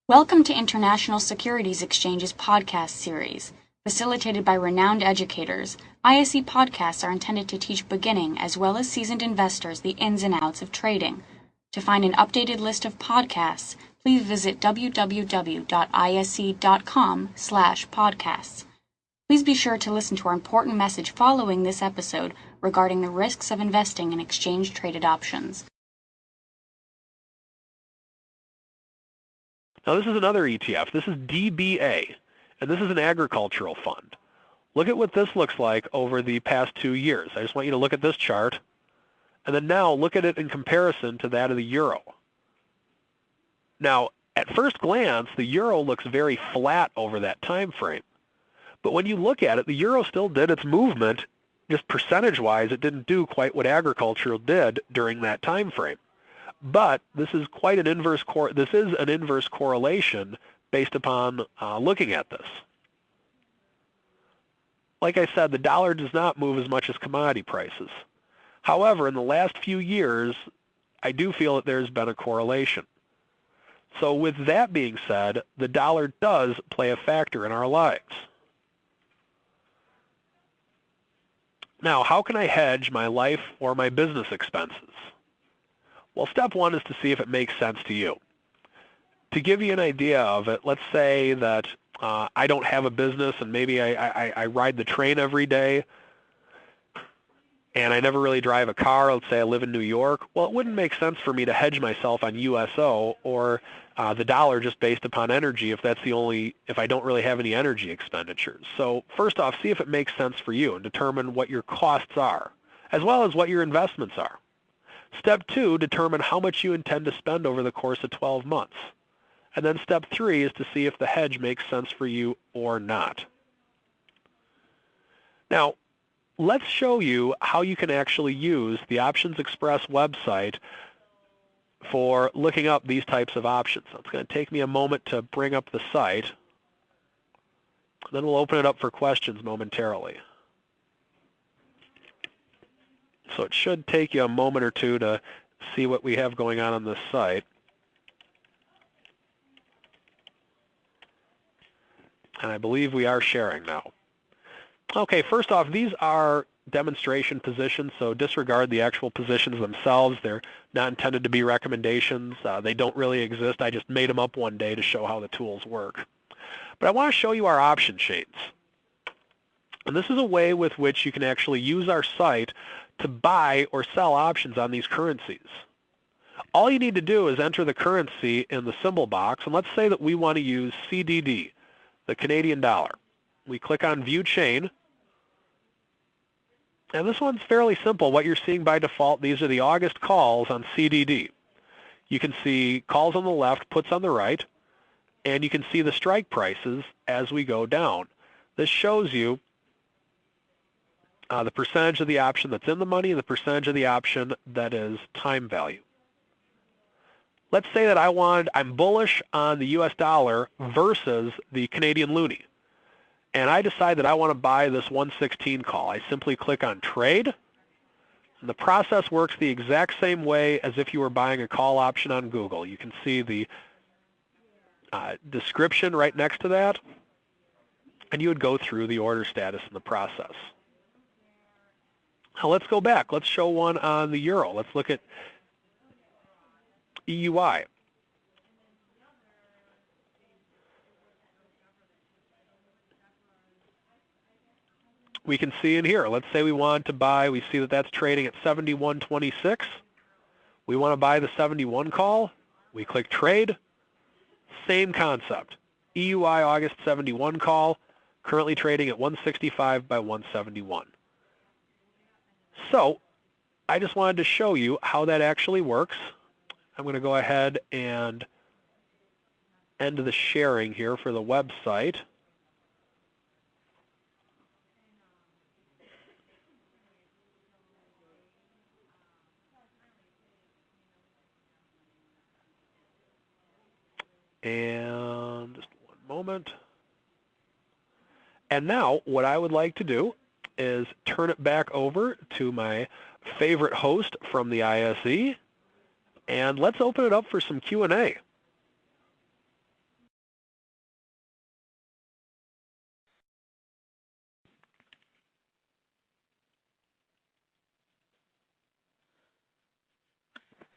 Welcome to International Securities Exchange's podcast series. Facilitated by renowned educators, ISE podcasts are intended to teach beginning as well as seasoned investors the ins and outs of trading. To find an updated list of podcasts, please visit www.ise.com/podcasts. Please be sure to listen to our important message following this episode regarding the risks of investing in exchange-traded options. Now this is another ETF. This is DBA, and this is an agricultural fund. Look at what this looks like over the past 2 years. I just want you to look at this chart, and then now look at it in comparison to that of the euro. Now, at first glance, the euro looks very flat over that time frame. But when you look at it, the euro still did its movement. Just percentage-wise, it didn't do quite what agricultural did during that time frame. But this is quite an inverse correlation based upon looking at this. Like I said, the dollar does not move as much as commodity prices. However, in the last few years, I do feel that there's been a correlation. So with that being said, the dollar does play a factor in our lives. Now, how can I hedge my life or my business expenses? Well, step one is to see if it makes sense to you. To give you an idea of it, let's say that I don't have a business and maybe I ride the train every day and I never really drive a car. Let's say I live in New York. Well, it wouldn't make sense for me to hedge myself on USO or the dollar just based upon energy if I don't really have any energy expenditures. So first off, see if it makes sense for you and determine what your costs are, as well as what your investments are. Step two, determine how much you intend to spend over the course of 12 months. And then step three is to see if the hedge makes sense for you or not. Now, let's show you how you can actually use the OptionsXpress website for looking up these types of options. So it's going to take me a moment to bring up the site. Then we'll open it up for questions momentarily. So it should take you a moment or two to see what we have going on this site. And I believe we are sharing now. Okay, first off, these are demonstration positions, so disregard the actual positions themselves. They're not intended to be recommendations. They don't really exist. I just made them up one day to show how the tools work. But I want to show you our option chains. And this is a way with which you can actually use our site to buy or sell options on these currencies. All you need to do is enter the currency in the symbol box, and let's say that we want to use CDD, the Canadian dollar. We click on View Chain, and this one's fairly simple. What you're seeing by default, these are the August calls on CDD. You can see calls on the left, puts on the right, and you can see the strike prices as we go down. This shows you the percentage of the option that's in the money and the percentage of the option that is time value. Let's say that I'm bullish on the US dollar versus the Canadian loonie. And I decide that I want to buy this 116 call. I simply click on Trade. And the process works the exact same way as if you were buying a call option on Google. You can see the description right next to that. And you would go through the order status in the process. Now let's go back. Let's show one on the euro. Let's look at EUI. We can see in here, let's say we want to buy, we see that that's trading at 71.26. We want to buy the 71 call. We click Trade. Same concept. EUI August 71 call, currently trading at 165 by 171. So I just wanted to show you how that actually works. I'm going to go ahead and end the sharing here for the website. And just one moment. And now what I would like to do is turn it back over to my favorite host from the ISE, and let's open it up for some Q&A.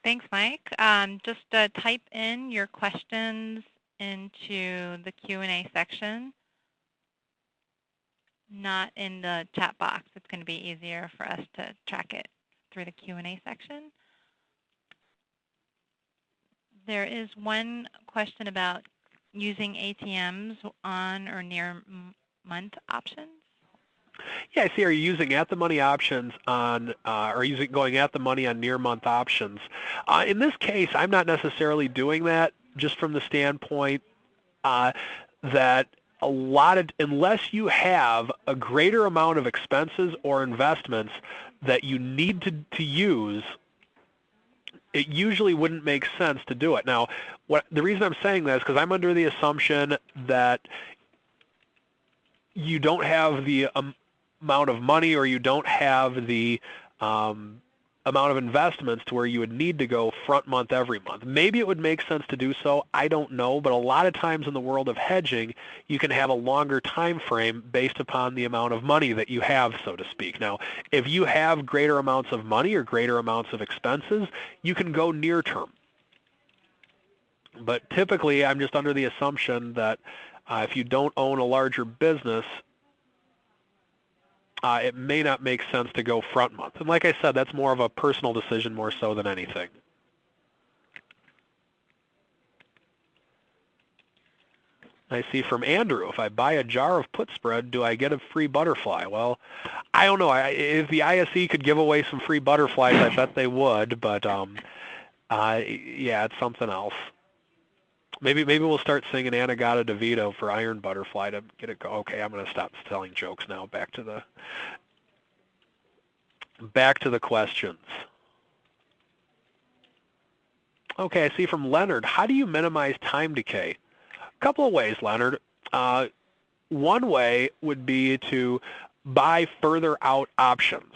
Thanks, Mike. Just type in your questions into the Q&A section, not in the chat box. It's going to be easier for us to track it through the Q&A section. There is one question about using ATMs on or near month options. Yeah, I see. Are you using at-the-money options on, or going at-the-money on near-month options? In this case, I'm not necessarily doing that, just from the standpoint that unless you have a greater amount of expenses or investments that you need to use, it usually wouldn't make sense to do it. Now, the reason I'm saying that is because I'm under the assumption that you don't have the amount of money, or you don't have the amount of investments to where you would need to go front month every month. Maybe it would make sense to do so. I don't know, but a lot of times in the world of hedging, you can have a longer time frame based upon the amount of money that you have, so to speak. Now, if you have greater amounts of money or greater amounts of expenses, you can go near term. But typically, I'm just under the assumption that if you don't own a larger business, it may not make sense to go front month. And like I said, that's more of a personal decision more so than anything. I see from Andrew, if I buy a jar of put spread, do I get a free butterfly? Well, I don't know. If the ISE could give away some free butterflies, I bet they would. But yeah, it's something else. Maybe we'll start singing Anagata DeVito for Iron Butterfly to get it go. Okay, I'm going to stop telling jokes now. Back to the questions. Okay, I see from Leonard, how do you minimize time decay? A couple of ways, Leonard. One way would be to buy further out options,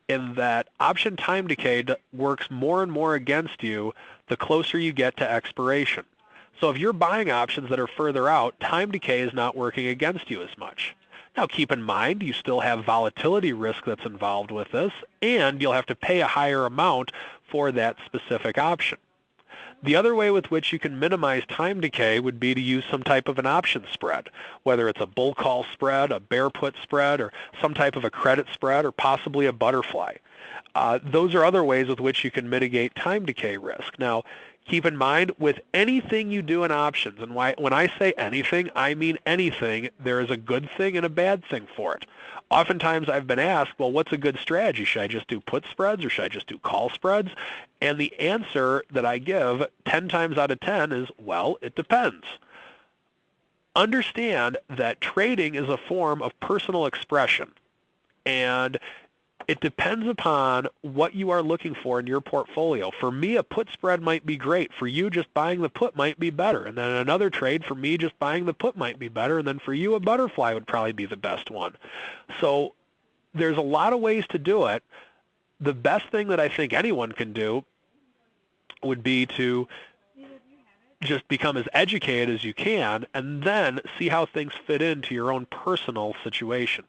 in that option time decay works more and more against you the closer you get to expiration. So if you're buying options that are further out, time decay is not working against you as much. Now keep in mind, you still have volatility risk that's involved with this, and you'll have to pay a higher amount for that specific option. The other way with which you can minimize time decay would be to use some type of an option spread, whether it's a bull call spread, a bear put spread, or some type of a credit spread, or possibly a butterfly. Those are other ways with which you can mitigate time decay risk. Now, keep in mind, with anything you do in options, and when I say anything, I mean anything, there is a good thing and a bad thing for it. Oftentimes I've been asked, well, what's a good strategy? Should I just do put spreads or should I just do call spreads? And the answer that I give 10 times out of 10 is, well, it depends. Understand that trading is a form of personal expression, and it depends upon what you are looking for in your portfolio. For me, a put spread might be great. For you, just buying the put might be better. And then another trade, for me, just buying the put might be better. And then for you, a butterfly would probably be the best one. So there's a lot of ways to do it. The best thing that I think anyone can do would be to just become as educated as you can and then see how things fit into your own personal situation.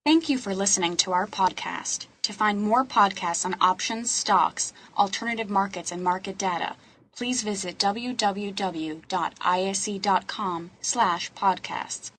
Thank you for listening to our podcast. To find more podcasts on options, stocks, alternative markets, and market data, please visit www.ise.com/podcasts.